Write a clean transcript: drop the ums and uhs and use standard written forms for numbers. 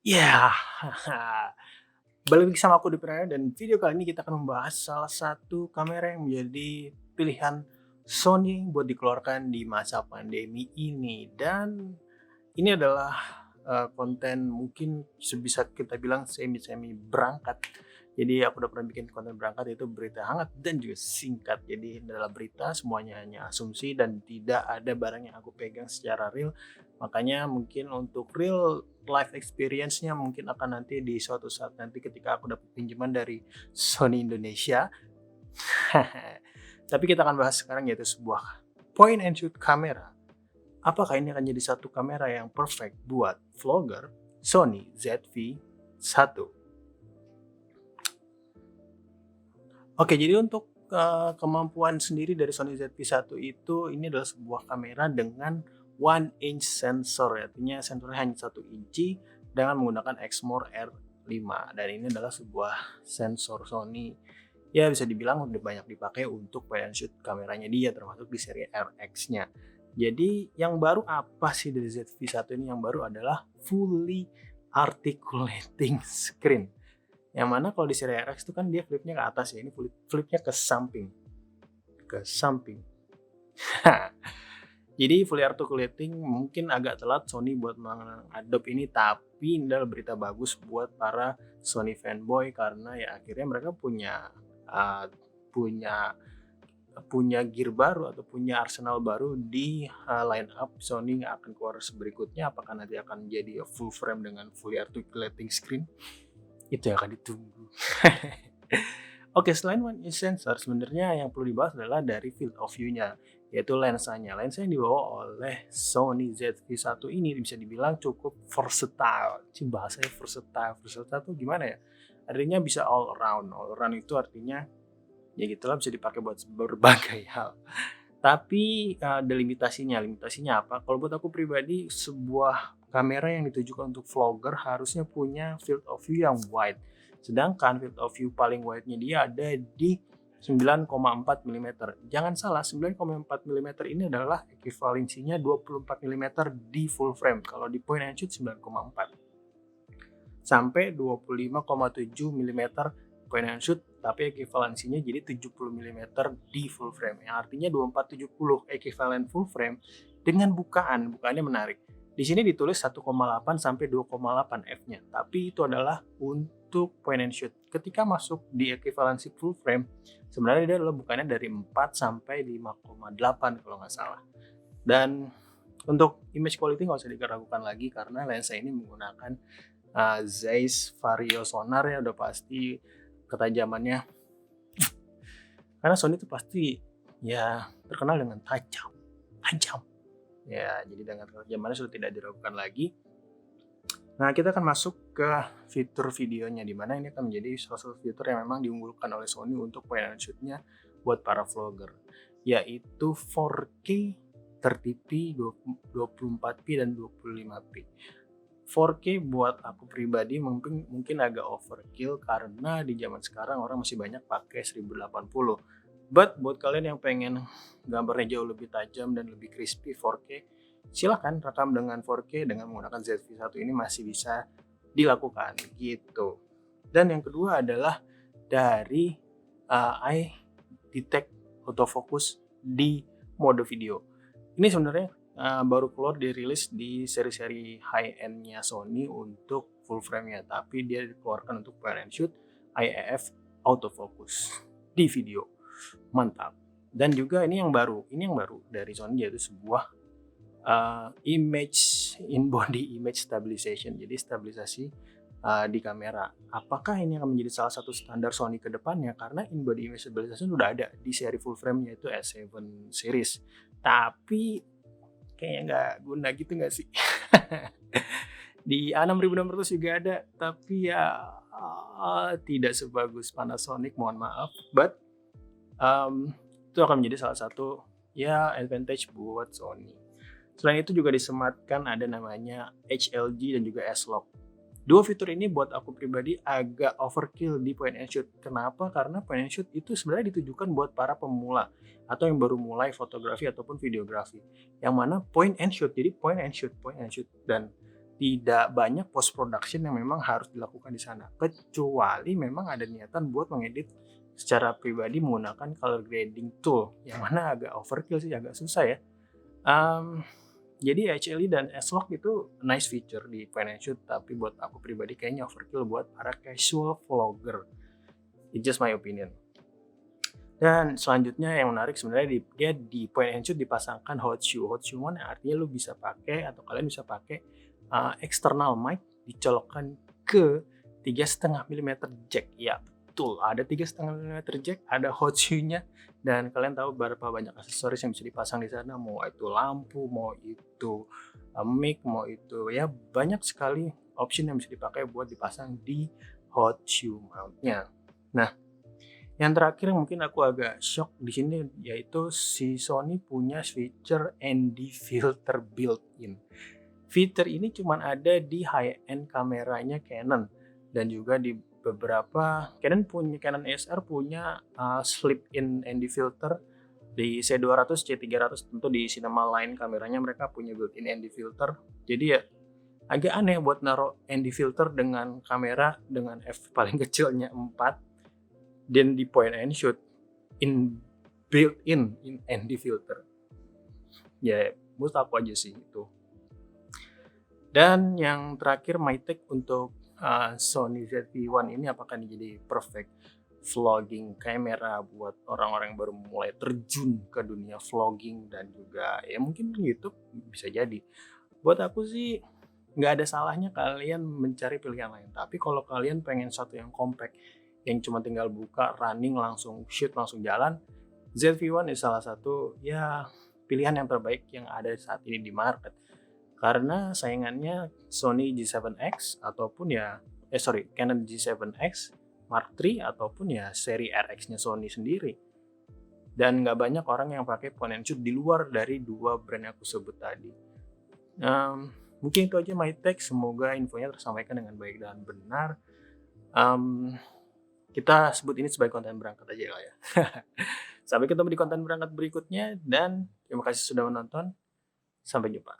Ya, balik lagi sama aku di Pranaya dan video kali ini kita akan membahas salah satu kamera yang menjadi pilihan Sony buat dikeluarkan di masa pandemi ini. Dan ini adalah konten mungkin bisa kita bilang semi-semi berangkat. Jadi aku udah pernah bikin konten berangkat, itu berita hangat dan juga singkat. Jadi ini adalah berita, semuanya hanya asumsi dan tidak ada barang yang aku pegang secara real. Makanya mungkin untuk real life experience-nya mungkin akan nanti di suatu saat nanti ketika aku dapat pinjaman dari Sony Indonesia. Tapi kita akan bahas sekarang, yaitu sebuah point and shoot kamera. Apakah ini akan jadi satu kamera yang perfect buat vlogger? Sony ZV-1. Oke, jadi untuk kemampuan sendiri dari Sony ZV-1 itu, ini adalah sebuah kamera dengan 1 inch sensor, artinya sensornya hanya 1 inci dengan menggunakan Exmor R5, dan ini adalah sebuah sensor Sony ya bisa dibilang udah banyak dipakai untuk point and shoot kameranya dia, termasuk di seri RX-nya. Jadi yang baru apa sih dari ZV-1 ini? Yang baru adalah fully articulating screen. Yang mana kalau di seri RX itu kan dia flipnya ke atas ya, ini flipnya ke samping. Ke samping. Jadi fully articulating mungkin agak telat Sony buat mengadop ini, tapi ini adalah berita bagus buat para Sony fanboy karena ya akhirnya mereka punya uh, punya punya gear baru atau punya arsenal baru di line up Sony yang akan keluar berikutnya. Apakah nanti akan jadi full frame dengan fully articulating screen? Itu yang akan ditunggu. Oke, selain one inch sensor, sebenarnya yang perlu dibahas adalah dari field of view-nya, yaitu lensanya. Lensa yang dibawa oleh Sony ZV-1 ini bisa dibilang cukup versatile. Bahasanya versatile. Versatile itu gimana ya? Artinya bisa all around. All around itu artinya ya gitulah, bisa dipakai buat berbagai hal. Tapi ada limitasinya. Limitasinya apa? Kalau buat aku pribadi, sebuah kamera yang ditujukan untuk vlogger harusnya punya field of view yang wide. Sedangkan field of view paling wide-nya dia ada di 9,4 mm. Jangan salah, 9,4 mm ini adalah ekivalensinya 24 mm di full frame. Kalau di point and shoot 9,4 sampai 25,7 mm point and shoot, tapi ekivalensinya jadi 70 mm di full frame. Yang artinya 2470 ekivalen full frame dengan bukaannya menarik. Di sini ditulis 1,8 sampai 2,8 f-nya, tapi itu adalah untuk point and shoot. Ketika masuk di ekivalensi full frame, sebenarnya dia adalah bukannya dari 4 sampai 5,8 kalau nggak salah. Dan untuk image quality nggak usah diragukan lagi karena lensa ini menggunakan Zeiss Vario sonar ya, udah pasti ketajamannya. Karena Sony itu pasti ya terkenal dengan tajam. Ya, jadi dengan ketajamannya sudah tidak diragukan lagi. Nah, kita akan masuk ke fitur videonya, di mana ini akan menjadi salah satu fitur yang memang diunggulkan oleh Sony untuk point and shoot-nya buat para vlogger, yaitu 4K 30p, 24p, dan 25p. 4K buat aku pribadi mungkin agak overkill karena di zaman sekarang orang masih banyak pakai 1080. But buat kalian yang pengen gambarnya jauh lebih tajam dan lebih crispy 4K, silahkan rekam dengan 4K dengan menggunakan ZV-1 ini masih bisa dilakukan gitu. Dan yang kedua adalah dari eye detect autofocus di mode video. Ini sebenarnya baru keluar dirilis di seri-seri high-end-nya Sony untuk full frame-nya, tapi dia dikeluarkan untuk point and shoot IAF autofocus di video. Mantap. Dan juga ini yang baru dari Sony, yaitu sebuah image in body image stabilization. Jadi stabilisasi di kamera. Apakah ini akan menjadi salah satu standar Sony ke depannya? Karena in body image stabilization sudah ada di seri full frame, yaitu S7 series. Tapi kayaknya nggak guna gitu nggak sih? Di A6600 juga ada, tapi ya tidak sebagus Panasonic, mohon maaf. But itu akan menjadi salah satu ya advantage buat Sony. Selain itu juga disematkan ada namanya HLG dan juga S-Log. Dua fitur ini buat aku pribadi agak overkill di point and shoot. Kenapa? Karena point and shoot itu sebenarnya ditujukan buat para pemula atau yang baru mulai fotografi ataupun videografi. Yang mana point and shoot, jadi point and shoot. Dan tidak banyak post production yang memang harus dilakukan di sana, kecuali memang ada niatan buat mengedit secara pribadi menggunakan color grading tool, yang mana agak overkill sih, agak susah ya. Mmm, jadi HLE dan S-Log itu nice feature di point and shoot, tapi buat aku pribadi kayaknya overkill buat para casual vlogger. It's just my opinion. Dan selanjutnya yang menarik sebenarnya dia di point and shoot dipasangkan hot shoe. Hot shoe one artinya lu bisa pakai atau kalian bisa pakai external mic dicolokkan ke 3,5 mm jack. Ya betul, ada 3,5 mm jack, ada hot shoe-nya, dan kalian tahu berapa banyak aksesoris yang bisa dipasang di sana, mau itu lampu, mau itu mic, mau itu ya banyak sekali option yang bisa dipakai buat dipasang di hot shoe mount-nya. Nah, yang terakhir mungkin aku agak shock di sini yaitu si Sony punya feature ND filter built-in. Fitur ini cuma ada di high-end kameranya Canon, dan juga di beberapa Canon EOS R punya slip-in ND filter. Di C200, C300 tentu di Cinema Line kameranya mereka punya built-in ND filter. Jadi ya agak aneh buat naruh ND filter dengan kamera dengan f paling kecilnya 4 dan di point and shoot built-in ND filter. Ya menurut aku aja sih itu. Dan yang terakhir my take untuk Sony ZV-1 ini, apakah ini jadi perfect vlogging kamera buat orang-orang yang baru mulai terjun ke dunia vlogging dan juga ya mungkin YouTube, bisa jadi. Buat aku sih nggak ada salahnya kalian mencari pilihan lain. Tapi kalau kalian pengen satu yang compact, yang cuma tinggal buka, running, langsung shoot, langsung jalan, ZV-1 is salah satu ya pilihan yang terbaik yang ada saat ini di market. Karena saingannya Sony G7X ataupun Canon G7X Mark III ataupun ya seri RX-nya Sony sendiri. Dan nggak banyak orang yang pakai point and shoot di luar dari dua brand yang aku sebut tadi. Mungkin itu aja my take. Semoga infonya tersampaikan dengan baik dan benar. Kita sebut ini sebagai konten berangkat aja lah ya. Sampai ketemu di konten berangkat berikutnya, dan terima kasih sudah menonton. Sampai jumpa.